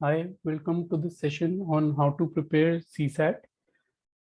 Hi, welcome to this session on how to prepare CSAT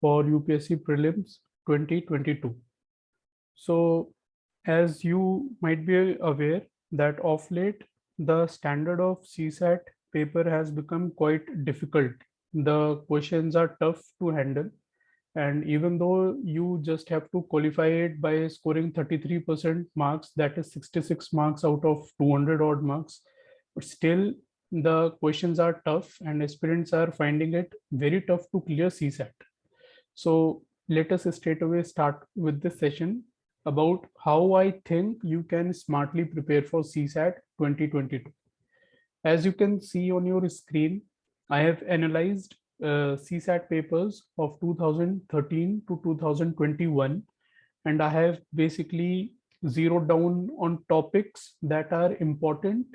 for UPSC Prelims 2022. So, as you might be aware that of late, the standard of CSAT paper has become quite difficult. The questions are tough to handle. And even though you just have to qualify it by scoring 33% marks, that is 66 marks out of 200 odd marks, but still the questions are tough and aspirants are finding it very tough to clear CSAT. So let us straight away start with this session about how I think you can smartly prepare for CSAT 2022. As you can see on your screen, I have analyzed CSAT papers of 2013 to 2021, and I have basically zeroed down on topics that are important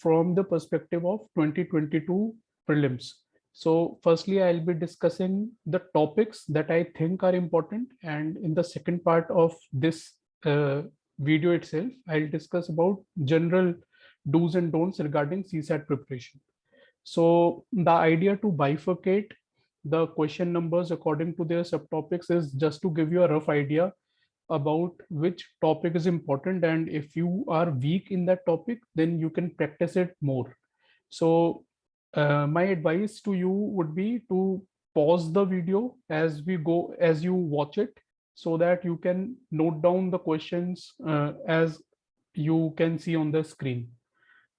from the perspective of 2022 prelims. So firstly, I'll be discussing the topics that I think are important, and in the second part of this video itself, I'll discuss about general do's and don'ts regarding CSAT preparation. So the idea to bifurcate the question numbers according to their subtopics is just to give you a rough idea about which topic is important, and if you are weak in that topic, then you can practice it more. So my advice to you would be to pause the video as we go, as you watch it, so that you can note down the questions as you can see on the screen.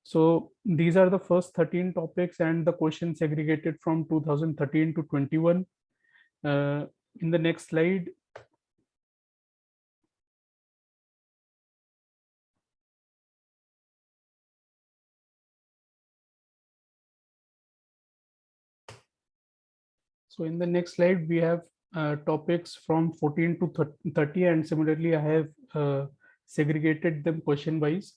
So these are the first 13 topics and the questions segregated from 2013 to 21. In the next slide, so in the next slide, we have topics from 14 to 30, and similarly, I have segregated them question wise.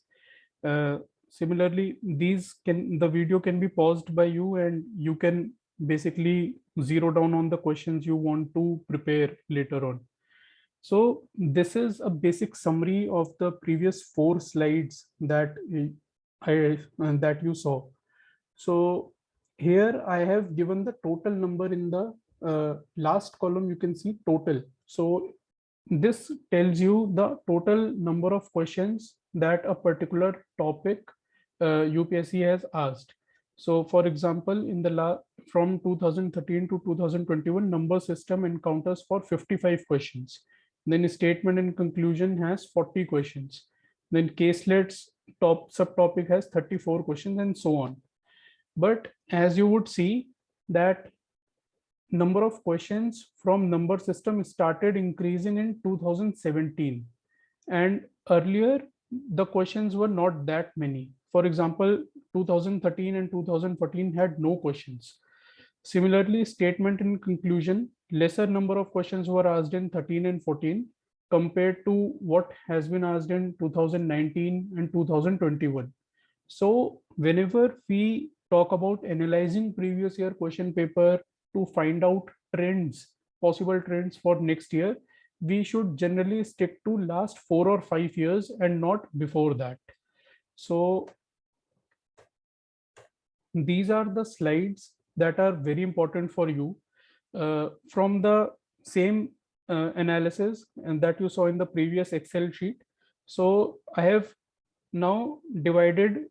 Similarly, the video can be paused by you, and you can basically zero down on the questions you want to prepare later on. So this is a basic summary of the previous 4 slides that that you saw. So here I have given the total number in the last column. You can see total. So this tells you the total number of questions that a particular topic UPSC has asked. So for example, in the from 2013 to 2021, number system encounters for 55 questions. Then statement and conclusion has 40 questions. Then caselets top subtopic has 34 questions, and so on. But as you would see that number of questions from number system started increasing in 2017, and earlier the questions were not that many. For example, 2013 and 2014 had no questions. Similarly, statement and conclusion, lesser number of questions were asked in 13 and 14 compared to what has been asked in 2019 and 2021. So whenever we talk about analyzing previous year question paper to find out trends, possible trends for next year, we should generally stick to last 4 or 5 years and not before that. So these are the slides that are very important for you from the same analysis and that you saw in the previous Excel sheet. So I have now divided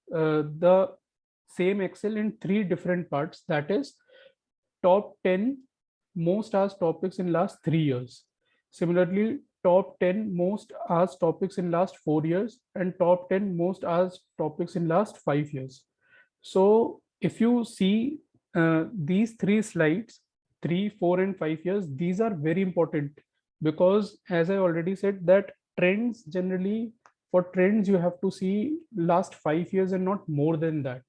the same Excel in 3 different parts, that is top 10 most asked topics in last 3 years. Similarly, top 10 most asked topics in last 4 years, and top 10 most asked topics in last 5 years. So if you see these 3 slides, 3, 4 and 5 years, these are very important, because as I already said that trends, generally for trends you have to see last 5 years and not more than that.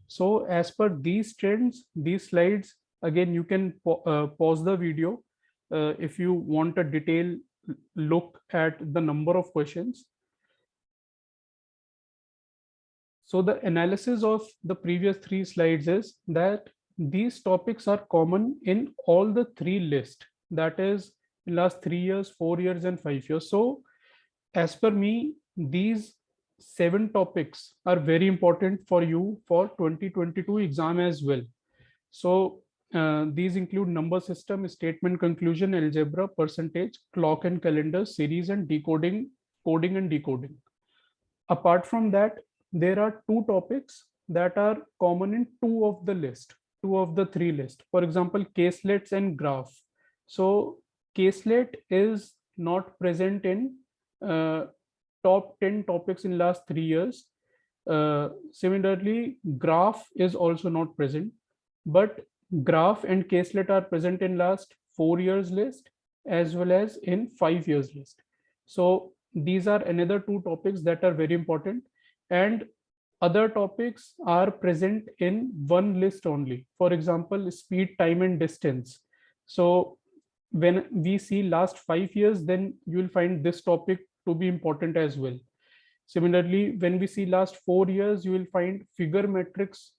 So as per these trends, these slides, again you can pause the video if you want a detailed look at the number of questions. So the analysis of the previous 3 slides is that these topics are common in all the 3 lists, that is in last 3 years, 4 years and 5 years. So as per me, these 7 topics are very important for you for 2022 exam as well. So these include number system, statement conclusion, algebra, percentage, clock and calendar, series and decoding, coding and decoding. Apart from that, there are 2 topics that are common in 2 of the list, 2 of the 3 list. For example, caselets and graph. So caselet is not present in top 10 topics in last 3 years. Similarly, graph is also not present, but graph and caselet are present in last 4 years list as well as in 5 years list. So these are another 2 topics that are very important, and other topics are present in one list only. For example, speed, time and distance. So when we see last 5 years, then you will find this topic to be important as well. Similarly, when we see last 4 years, you will find figure metrics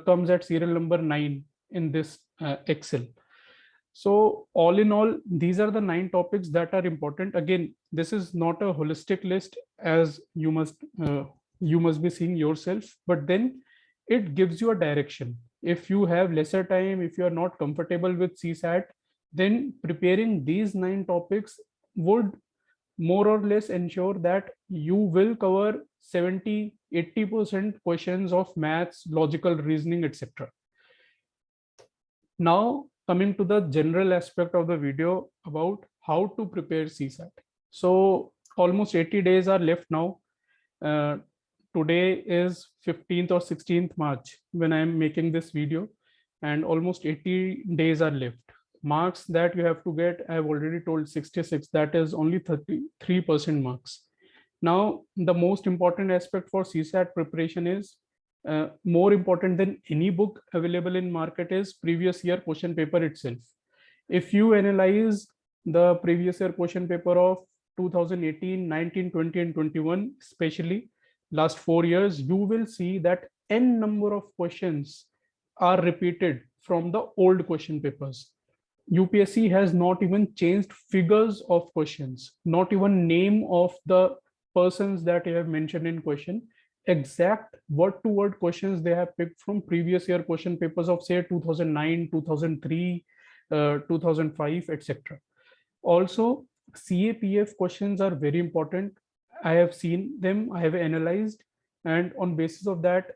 comes at serial number 9 in this Excel. So all in all, these are the 9 topics that are important. Again, this is not a holistic list, as you must be seeing yourself, but then it gives you a direction. If you have lesser time, if you are not comfortable with CSAT, then preparing these 9 topics would more or less ensure that you will cover 70-80% questions of maths, logical reasoning, etc. Now coming to the general aspect of the video about how to prepare CSAT. So almost 80 days are left now. Today is 15th or 16th March when I am making this video, and almost 80 days are left. Marks that you have to get, I have already told 66, that is only 33% marks. Now, the most important aspect for CSAT preparation is more important than any book available in market is previous year question paper itself. If you analyze the previous year question paper of 2018, 19, 20 and 21, especially last 4 years, you will see that n number of questions are repeated from the old question papers. UPSC has not even changed figures of questions, not even name of the persons that you have mentioned in question. Exact word to word questions they have picked from previous year question papers of say 2009, 2003, 2005, etc. Also, CAPF questions are very important. I have seen them, I have analyzed, and on basis of that,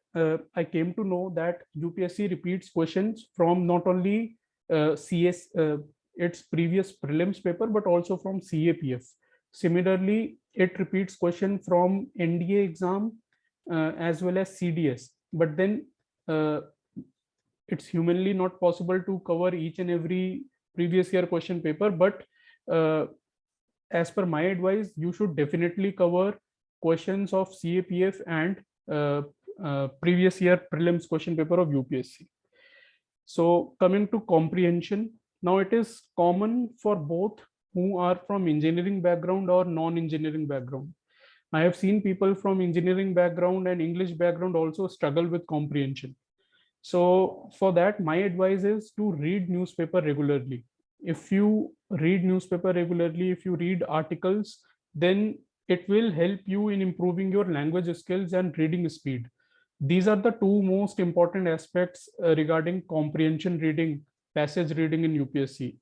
I came to know that UPSC repeats questions from not only its previous prelims paper, but also from CAPF. Similarly, it repeats question from NDA exam as well as CDS. But then it's humanly not possible to cover each and every previous year question paper. But as per my advice, you should definitely cover questions of CAPF and previous year prelims question paper of UPSC. So coming to comprehension, now it is common for both who are from engineering background or non-engineering background. I have seen people from engineering background and English background also struggle with comprehension. So for that, my advice is to read newspaper regularly. If you read newspaper regularly, if you read articles, then it will help you in improving your language skills and reading speed. These are the 2 most important aspects regarding comprehension reading, passage reading in UPSC.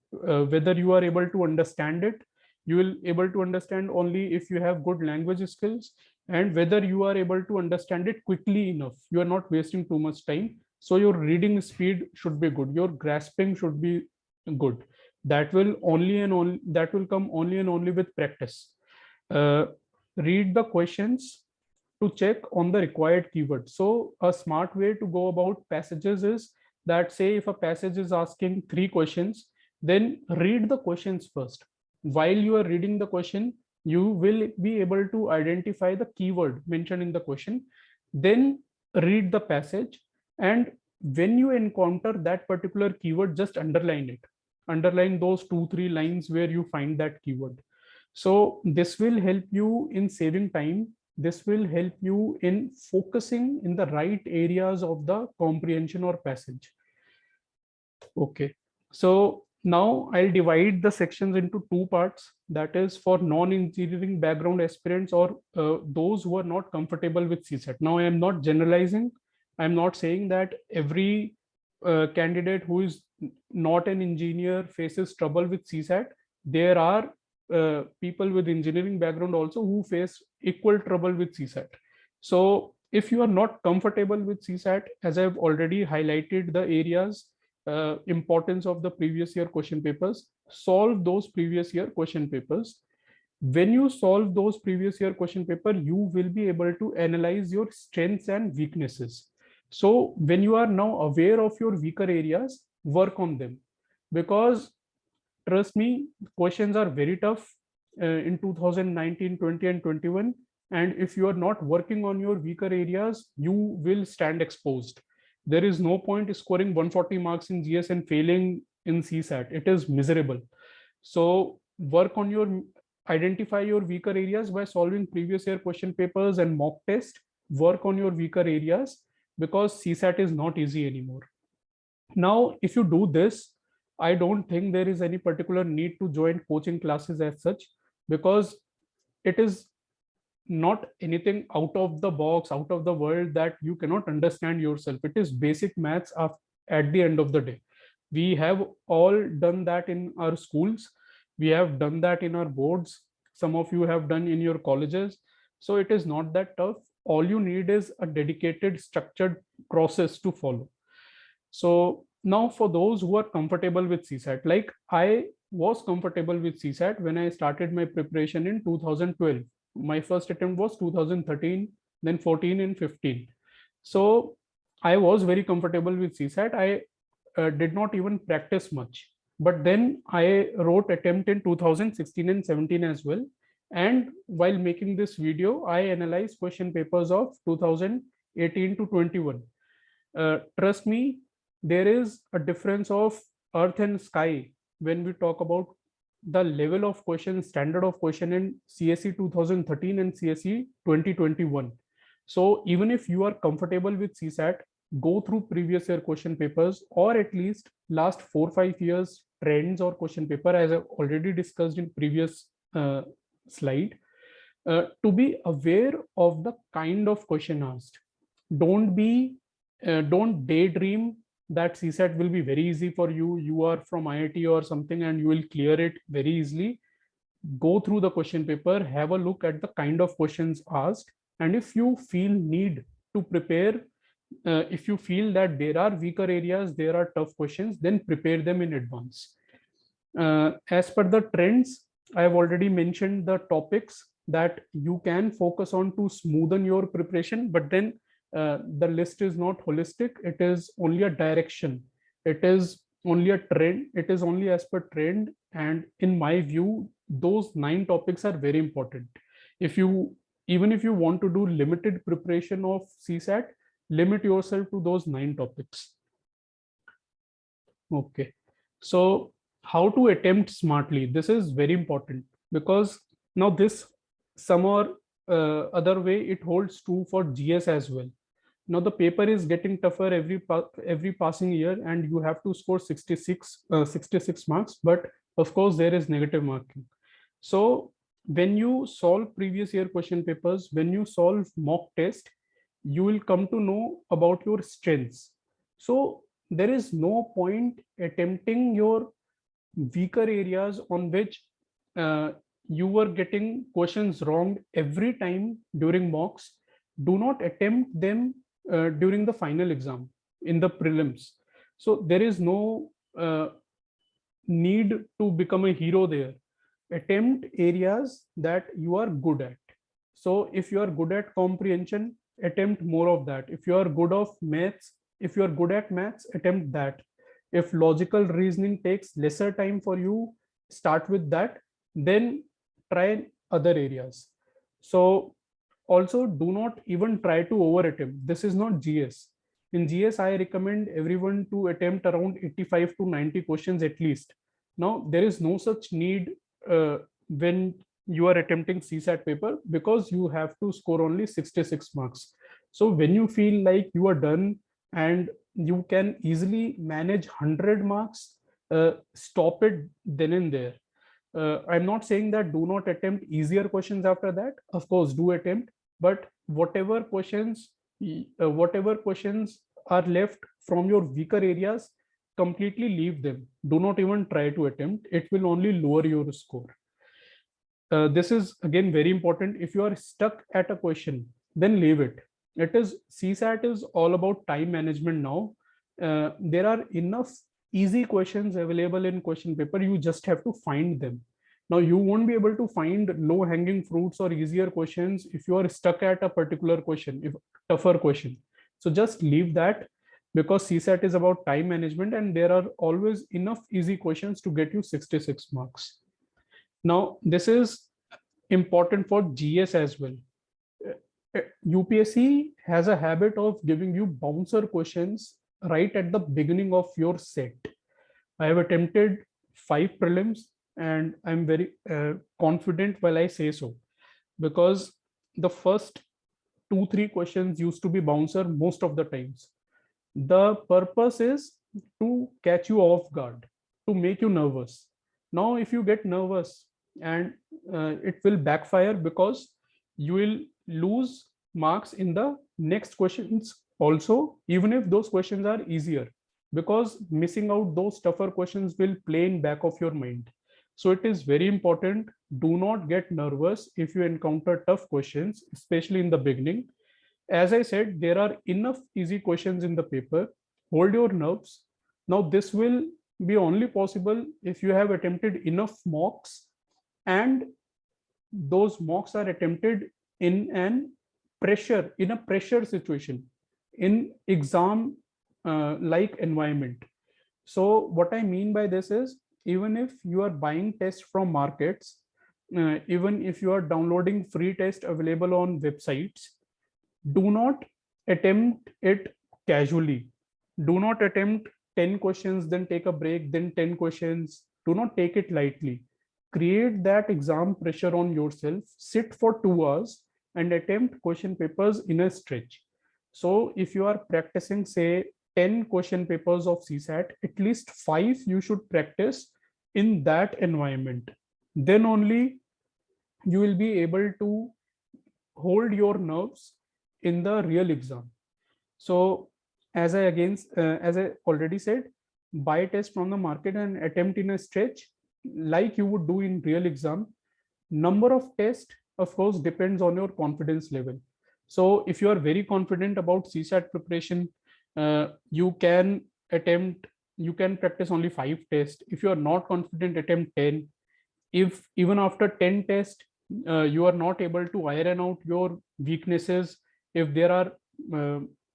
Whether you are able to understand it, you will able to understand only if you have good language skills, and whether you are able to understand it quickly enough. You are not wasting too much time. So your reading speed should be good. Your grasping should be good. That will come only and only with practice. Read the questions to check on the required keyword. So a smart way to go about passages is that, say if a passage is asking 3 questions, then read the questions first. While you are reading the question, you will be able to identify the keyword mentioned in the question. Then read the passage, and when you encounter that particular keyword, just underline it. Underline those 2-3 lines where you find that keyword. So this will help you in saving time. This will help you in focusing in the right areas of the comprehension or passage. Okay, so Now I'll divide the sections into two parts. That is for non-engineering background aspirants or those who are not comfortable with CSAT. Now I am not generalizing. I'm not saying that every candidate who is not an engineer faces trouble with CSAT. There are people with engineering background also who face equal trouble with CSAT. So if you are not comfortable with CSAT, as I've already highlighted the areas, importance of the previous year question papers, solve those previous year question papers. When you solve those previous year question paper, you will be able to analyze your strengths and weaknesses. So when you are now aware of your weaker areas, work on them, because trust me, questions are very tough in 2019, 20 and 21. And if you are not working on your weaker areas, you will stand exposed. There is no point scoring 140 marks in GS and failing in CSAT. It is miserable. So work on your, identify your weaker areas by solving previous year question papers and mock test. Work on your weaker areas, because CSAT is not easy anymore. Now, if you do this, I don't think there is any particular need to join coaching classes as such, because it is not anything out of the box, out of the world that you cannot understand yourself. It is basic maths at the end of the day. We have all done that in our schools. We have done that in our boards. Some of you have done in your colleges. So it is not that tough. All you need is a dedicated, structured process to follow. So now for those who are comfortable with CSAT, like I was comfortable with CSAT when I started my preparation in 2012. My first attempt was 2013, then 14 and 15. So I was very comfortable with CSAT. I did not even practice much. But then I wrote attempt in 2016 and 17 as well. And while making this video, I analyzed question papers of 2018 to 21. Trust me, there is a difference of earth and sky when we talk about the level of question, standard of question in CSE 2013 and CSE 2021. So even if you are comfortable with CSAT, go through previous year question papers, or at least last 4-5 years trends or question paper, as I already discussed in previous slide, to be aware of the kind of question asked. Don't daydream that CSAT will be very easy for you. You are from IIT or something and you will clear it very easily. Go through the question paper, have a look at the kind of questions asked. And if you feel need to prepare, if you feel that there are weaker areas, there are tough questions, then prepare them in advance. As per the trends, I have already mentioned the topics that you can focus on to smoothen your preparation, but then the list is not holistic. It is only a direction. It is only a trend. It is only as per trend. And in my view, those 9 topics are very important. Even if you want to do limited preparation of CSAT, limit yourself to those 9 topics. Okay. So how to attempt smartly? This is very important, because now this some or other way it holds true for GS as well. Now the paper is getting tougher every passing year, and you have to score 66 marks, but of course there is negative marking. So when you solve previous year question papers, when you solve mock test, you will come to know about your strengths. So there is no point attempting your weaker areas on which you were getting questions wrong every time during mocks. Do not attempt them during the final exam in the prelims. So there is no need to become a hero there. Attempt areas that you are good at. So if you are good at comprehension, attempt more of that. If you are good of maths, if you are good at maths, attempt that. If logical reasoning takes lesser time for you, start with that, then try other areas. So also do not even try to over attempt. This is not GS. In GS, I recommend everyone to attempt around 85 to 90 questions at least. Now, there is no such need when you are attempting CSAT paper, because you have to score only 66 marks. So when you feel like you are done and you can easily manage 100 marks, stop it then and there. I'm not saying that do not attempt easier questions after that. Of course, do attempt, but whatever questions are left from your weaker areas, completely leave them. Do not even try to attempt. It will only lower your score. This is again very important. If you are stuck at a question, then leave it. CSAT is all about time management now. There are enough easy questions available in question paper. You just have to find them. Now you won't be able to find low hanging fruits or easier questions if you are stuck at a particular question, if tougher question. So just leave that, because CSAT is about time management and there are always enough easy questions to get you 66 marks. Now this is important for GS as well. UPSC has a habit of giving you bouncer questions right at the beginning of your set. I have attempted 5 prelims and I'm very confident while I say so, because the first 2-3 questions used to be bouncer most of the times. The purpose is to catch you off guard, to make you nervous. Now if you get nervous, and it will backfire, because you will lose marks in the next questions also, even if those questions are easier, because missing out those tougher questions will play in back of your mind. So it is very important, do not get nervous if you encounter tough questions, especially in the beginning. As I said, there are enough easy questions in the paper. Hold your nerves. Now this will be only possible if you have attempted enough mocks, and those mocks are attempted in a pressure situation, in exam like environment. So what I mean by this is, even if you are buying tests from markets, even if you are downloading free tests available on websites, do not attempt it casually. Do not attempt 10 questions, then take a break, then 10 questions. Do not take it lightly. Create that exam pressure on yourself. Sit for 2 hours and attempt question papers in a stretch. So if you are practicing, say, 10 question papers of CSAT, at least 5 you should practice in that environment. Then only you will be able to hold your nerves in the real exam. So as I already said, buy test from the market and attempt in a stretch like you would do in real exam. Number of tests, of course, depends on your confidence level. So if you are very confident about CSAT preparation, you can practice only 5 tests. If you are not confident, attempt 10. If even after 10 tests, you are not able to iron out your weaknesses, if there are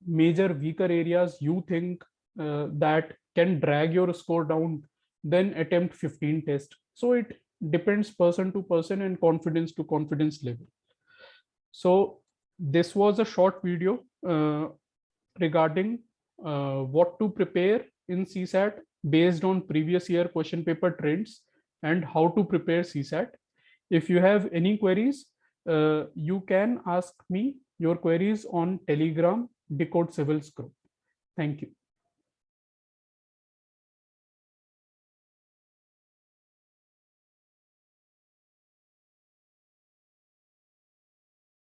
major weaker areas you think that can drag your score down, then attempt 15 tests. So it depends person to person and confidence to confidence level. So this was a short video regarding what to prepare in CSAT based on previous year question paper trends and how to prepare CSAT. If you have any queries, you can ask me your queries on Telegram Decode Civils group. Thank you.